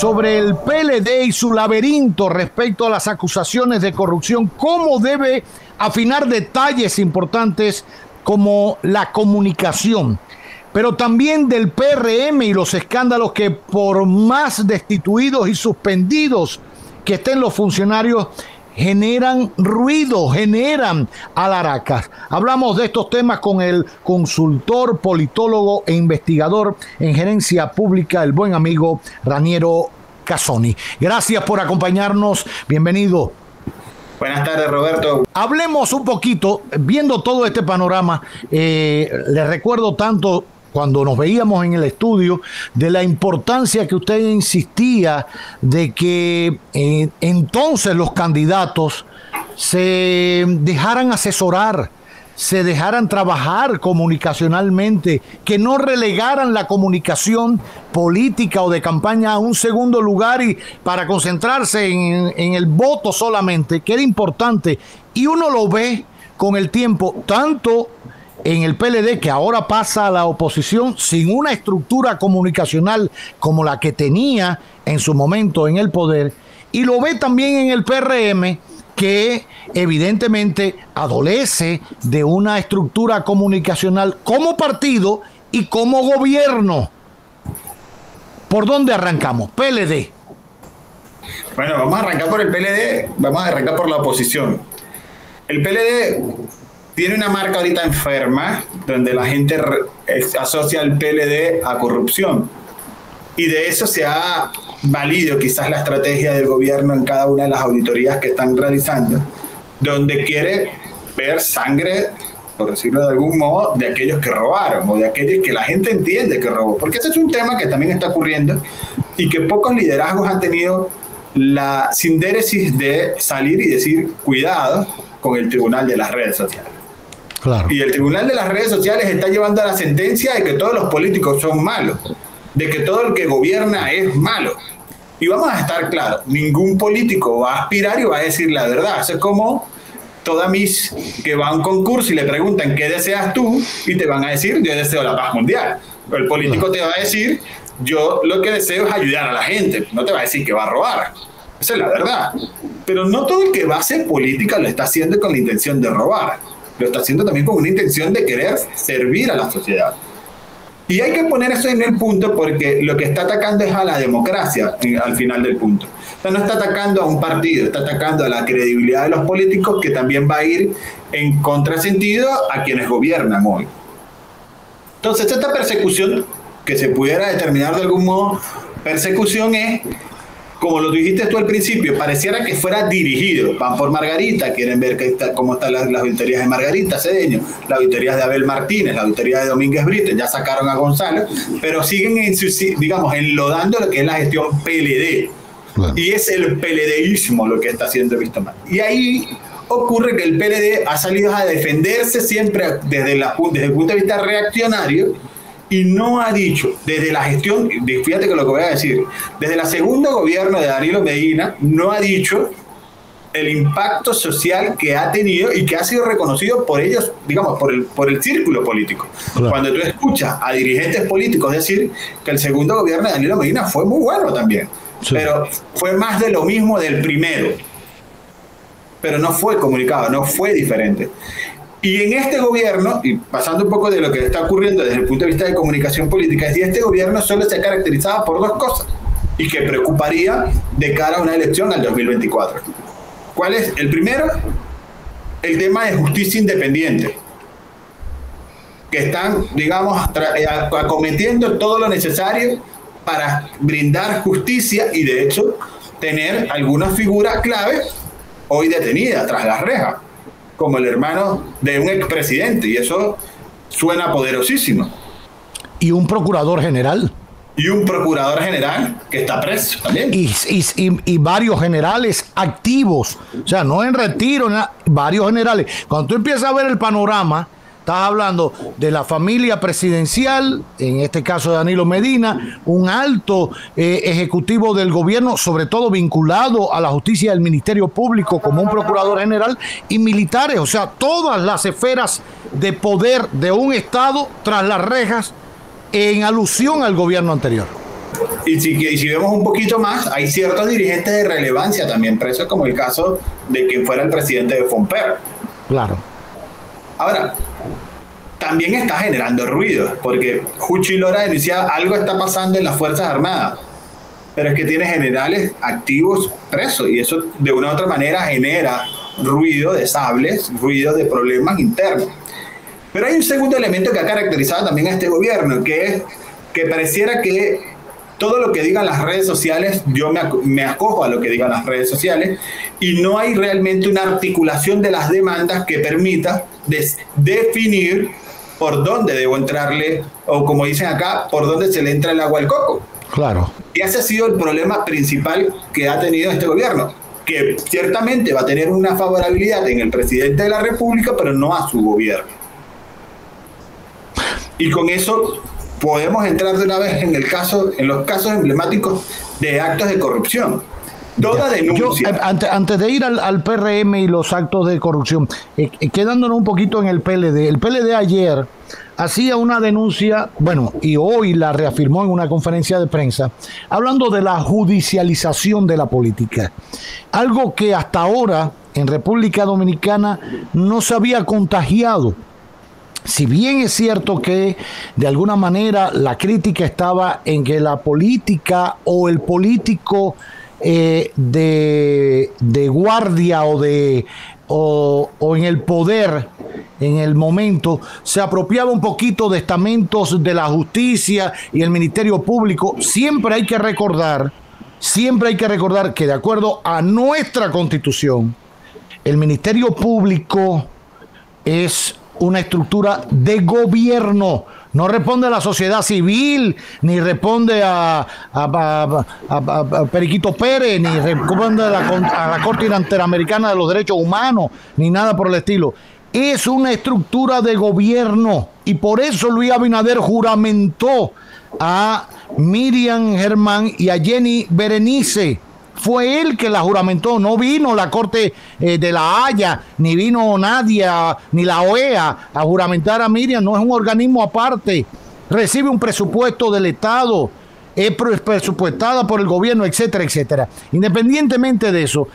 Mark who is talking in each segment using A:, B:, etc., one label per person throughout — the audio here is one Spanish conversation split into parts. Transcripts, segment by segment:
A: sobre el PLD y su laberinto respecto a las acusaciones de corrupción, cómo debe afinar detalles importantes como la comunicación, pero también del PRM y los escándalos que, por más destituidos y suspendidos que estén los funcionarios, generan ruido, generan alaracas. Hablamos de estos temas con el consultor, politólogo e investigador en gerencia pública, el buen amigo Raniero Casoni. Gracias por acompañarnos. Bienvenido.
B: Buenas tardes, Roberto.
A: Hablemos un poquito, viendo todo este panorama, les recuerdo tanto cuando nos veíamos en el estudio, de la importancia que usted insistía de que entonces los candidatos se dejaran asesorar, se dejaran trabajar comunicacionalmente, que no relegaran la comunicación política o de campaña a un segundo lugar y para concentrarse en el voto solamente, que era importante. Y uno lo ve con el tiempo, tanto en el PLD, que ahora pasa a la oposición sin una estructura comunicacional como la que tenía en su momento en el poder, y lo ve también en el PRM, que evidentemente adolece de una estructura comunicacional como partido y como gobierno. ¿Por dónde arrancamos? PLD.
B: Bueno, vamos a arrancar por el PLD, vamos a arrancar por la oposición. El PLD tiene una marca ahorita enferma, donde la gente asocia al PLD a corrupción. Y de eso se ha valido quizás la estrategia del gobierno en cada una de las auditorías que están realizando, donde quiere ver sangre, por decirlo de algún modo, de aquellos que robaron o de aquellos que la gente entiende que robó. Porque ese es un tema que también está ocurriendo y que pocos liderazgos han tenido la sindéresis de salir y decir, cuidado con el tribunal de las redes sociales.
A: Claro.
B: Y el tribunal de las redes sociales está llevando a la sentencia de que todos los políticos son malos, de que todo el que gobierna es malo. Y vamos a estar claros, ningún político va a aspirar y va a decir la verdad. Eso es como toda Miss que va a un concurso y le preguntan ¿qué deseas tú? Y te van a decir yo deseo la paz mundial. Pero el político te va a decir yo lo que deseo es ayudar a la gente. No te va a decir que va a robar. Esa es la verdad. Pero no todo el que va a hacer política lo está haciendo con la intención de robar. Lo está haciendo también con una intención de querer servir a la sociedad. Y hay que poner eso en el punto porque lo que está atacando es a la democracia al final del punto. O sea, no está atacando a un partido, está atacando a la credibilidad de los políticos, que también va a ir en contrasentido a quienes gobiernan hoy. Entonces, esta persecución, que se pudiera determinar de algún modo, persecución es, como lo dijiste tú al principio, pareciera que fuera dirigido. Van por Margarita, quieren ver cómo están las auditorías de Margarita Cedeño, las auditorías de Abel Martínez, la auditoría de Domínguez Brito, ya sacaron a Gonzalo, pero siguen, enlodando lo que es la gestión PLD. Claro. Y es el PLDismo lo que está siendo visto mal. Y ahí ocurre que el PLD ha salido a defenderse siempre desde el punto de vista reaccionario, y no ha dicho, desde la gestión, fíjate que lo que voy a decir, desde el segundo gobierno de Danilo Medina, no ha dicho el impacto social que ha tenido y que ha sido reconocido por ellos, digamos, por el círculo político. Claro. Cuando tú escuchas a dirigentes políticos decir que el segundo gobierno de Danilo Medina fue muy bueno también, sí, pero fue más de lo mismo del primero, pero no fue comunicado, no fue diferente. Y en este gobierno, y pasando un poco de lo que está ocurriendo desde el punto de vista de comunicación política, es que este gobierno solo se ha caracterizado por dos cosas y que preocuparía de cara a una elección al 2024. ¿Cuál es? El primero, el tema de justicia independiente, que están, digamos, acometiendo todo lo necesario para brindar justicia y, de hecho, tener algunas figuras clave hoy detenidas tras las rejas, como el hermano de un expresidente, y eso suena poderosísimo.
A: Y un procurador general.
B: Y un procurador general que está preso también.
A: Y varios generales activos, o sea, no en retiro, varios generales. Cuando tú empiezas a ver el panorama, estás hablando de la familia presidencial, en este caso de Danilo Medina, un alto ejecutivo del gobierno, sobre todo vinculado a la justicia del Ministerio Público como un procurador general, y militares, o sea, todas las esferas de poder de un Estado tras las rejas en alusión al gobierno anterior.
B: Y si vemos un poquito más, hay ciertos dirigentes de relevancia también presos, como el caso de quien fuera el presidente de Fomper.
A: Claro.
B: Ahora, también está generando ruido, porque Juchi Lora decía, algo está pasando en las Fuerzas Armadas, pero es que tiene generales activos presos, y eso de una u otra manera genera ruido de sables, ruido de problemas internos. Pero hay un segundo elemento que ha caracterizado también a este gobierno, que es que pareciera que todo lo que digan las redes sociales, yo me acojo a lo que digan las redes sociales, y no hay realmente una articulación de las demandas que permita definir por dónde debo entrarle, o como dicen acá, por dónde se le entra el agua al coco.
A: Claro.
B: Y ese ha sido el problema principal que ha tenido este gobierno, que ciertamente va a tener una favorabilidad en el presidente de la República, pero no a su gobierno. Y con eso podemos entrar de una vez en los casos emblemáticos de actos de corrupción. Toda denuncia.
A: Antes de ir al PRM y los actos de corrupción, quedándonos un poquito en el PLD ayer hacía una denuncia, bueno, y hoy la reafirmó en una conferencia de prensa, hablando de la judicialización de la política. Algo que hasta ahora en República Dominicana no se había contagiado. Si bien es cierto que de alguna manera la crítica estaba en que la política o el político de guardia o en el poder en el momento se apropiaba un poquito de estamentos de la justicia y el Ministerio Público, siempre hay que recordar que de acuerdo a nuestra Constitución, el Ministerio Público es una estructura de gobierno, no responde a la sociedad civil, ni responde a Periquito Pérez, ni responde a la Corte Interamericana de los Derechos Humanos, ni nada por el estilo. Es una estructura de gobierno, y por eso Luis Abinader juramentó a Miriam Germán y a Jenny Berenice. Fue él que la juramentó, no vino la Corte de la Haya, ni vino nadie, ni la OEA a juramentar a Miriam. No es un organismo aparte, recibe un presupuesto del Estado, es presupuestada por el gobierno, etcétera, etcétera. Independientemente de eso,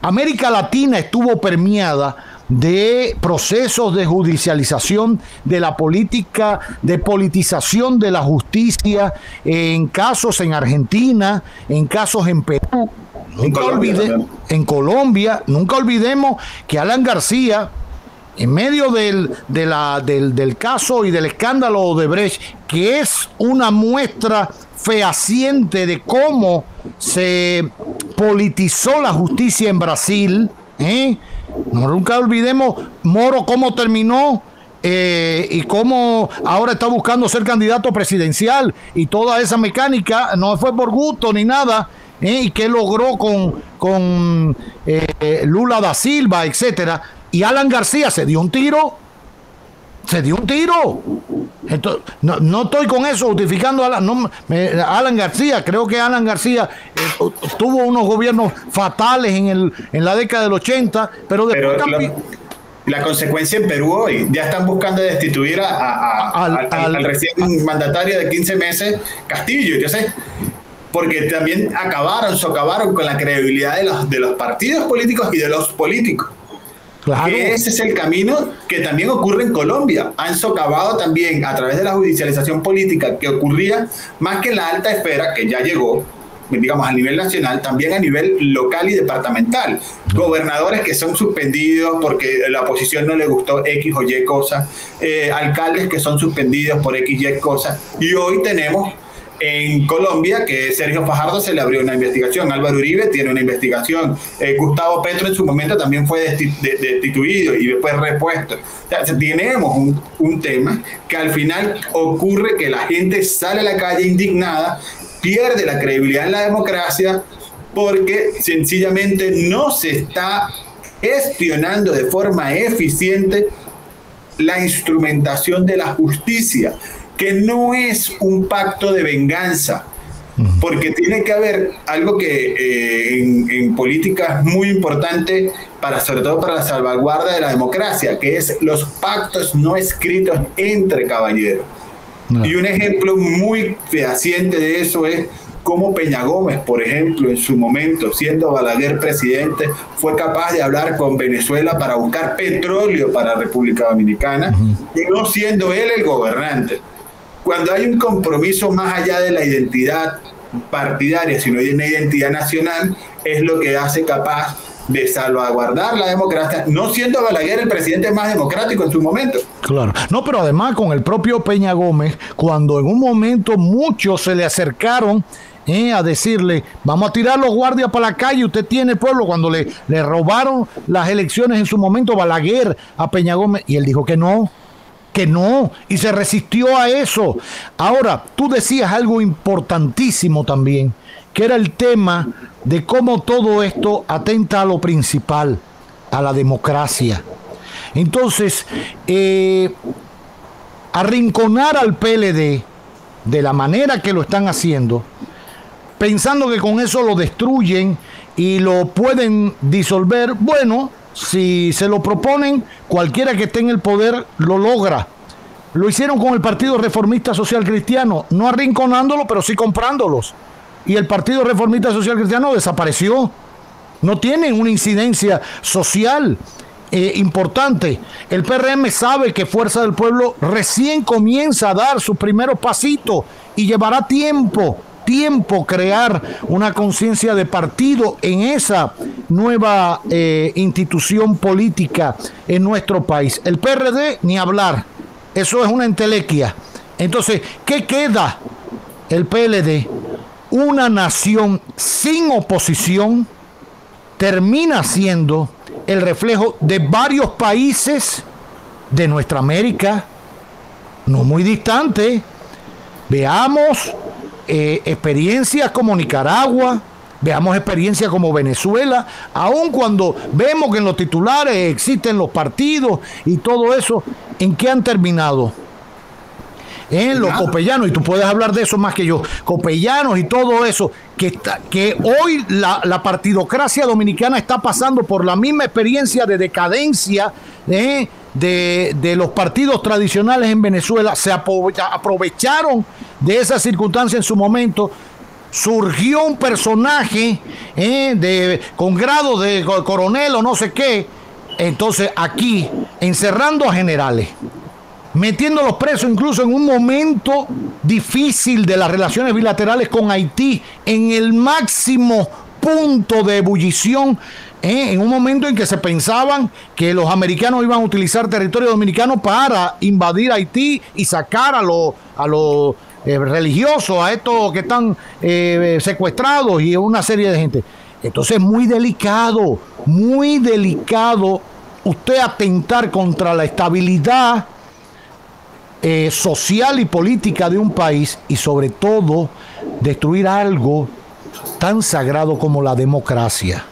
A: América Latina estuvo permeada de procesos de judicialización de la política, de politización de la justicia, en casos en Argentina, en casos en Perú, en Colombia. Nunca olvidemos que Alan García, en medio del caso y del escándalo Odebrecht, que es una muestra fehaciente de cómo se politizó la justicia en Brasil, nunca olvidemos Moro cómo terminó y cómo ahora está buscando ser candidato presidencial, y toda esa mecánica no fue por gusto ni nada, y qué logró con Lula da Silva, etcétera. Y Alan García se dio un tiro. Entonces, no estoy con eso justificando a Alan García. Creo que Alan García tuvo unos gobiernos fatales en la década del 80, pero después también...
B: La consecuencia en Perú hoy, ya están buscando destituir al recién mandatario de 15 meses, Castillo, yo sé, porque también socavaron con la credibilidad de los partidos políticos y de los políticos. Claro. Que ese es el camino que también ocurre en Colombia. Han socavado también a través de la judicialización política que ocurría más que en la alta esfera, que ya llegó, digamos, a nivel nacional, también a nivel local y departamental. Gobernadores que son suspendidos porque la oposición no le gustó X o Y cosas, alcaldes que son suspendidos por X y Y cosas, y hoy tenemos en Colombia que Sergio Fajardo se le abrió una investigación, Álvaro Uribe tiene una investigación, Gustavo Petro en su momento también fue destituido y después repuesto. O sea, tenemos un tema que al final ocurre que la gente sale a la calle indignada, pierde la credibilidad en la democracia porque sencillamente no se está gestionando de forma eficiente la instrumentación de la justicia, que no es un pacto de venganza, porque tiene que haber algo que en política es muy importante, sobre todo para la salvaguarda de la democracia, que es los pactos no escritos entre caballeros.
A: No.
B: Y un ejemplo muy fehaciente de eso es cómo Peña Gómez, por ejemplo, en su momento, siendo Balaguer presidente, fue capaz de hablar con Venezuela para buscar petróleo para República Dominicana, y no siendo él el gobernante. Cuando hay un compromiso más allá de la identidad partidaria, sino de una identidad nacional, es lo que hace capaz de salvaguardar la democracia, no siendo Balaguer el presidente más democrático en su momento.
A: Claro. No, pero además con el propio Peña Gómez, cuando en un momento muchos se le acercaron a decirle, vamos a tirar los guardias para la calle, usted tiene pueblo, cuando le robaron las elecciones en su momento Balaguer a Peña Gómez, y él dijo que no, y se resistió a eso. Ahora, tú decías algo importantísimo también, que era el tema de cómo todo esto atenta a lo principal, a la democracia. Entonces, arrinconar al PLD de la manera que lo están haciendo, pensando que con eso lo destruyen y lo pueden disolver, bueno, si se lo proponen, cualquiera que esté en el poder lo logra. Lo hicieron con el Partido Reformista Social Cristiano, no arrinconándolo, pero sí comprándolos. Y el Partido Reformista Social Cristiano desapareció. No tienen una incidencia social importante. El PRM sabe que Fuerza del Pueblo recién comienza a dar sus primeros pasitos y llevará tiempo crear una conciencia de partido en esa nueva institución política en nuestro país. El PRD, ni hablar. Eso es una entelequia. Entonces, ¿qué queda? El PLD, una nación sin oposición, termina siendo el reflejo de varios países de nuestra América, no muy distante. Veamos experiencias como Nicaragua, veamos experiencias como Venezuela, aun cuando vemos que en los titulares existen los partidos y todo eso, ¿en qué han terminado? En los copellanos, y tú puedes hablar de eso más que yo, copellanos y todo eso, que hoy la partidocracia dominicana está pasando por la misma experiencia de decadencia de los partidos tradicionales en Venezuela. Se aprovecharon de esa circunstancia en su momento. Surgió un personaje con grado de coronel o no sé qué. Entonces aquí, encerrando a generales, metiéndolos presos incluso en un momento difícil de las relaciones bilaterales con Haití, en el máximo punto de ebullición, en un momento en que se pensaban que los americanos iban a utilizar territorio dominicano para invadir Haití y sacar a los religiosos, a estos que están secuestrados y una serie de gente. Entonces es muy delicado usted atentar contra la estabilidad social y política de un país, y sobre todo destruir algo tan sagrado como la democracia.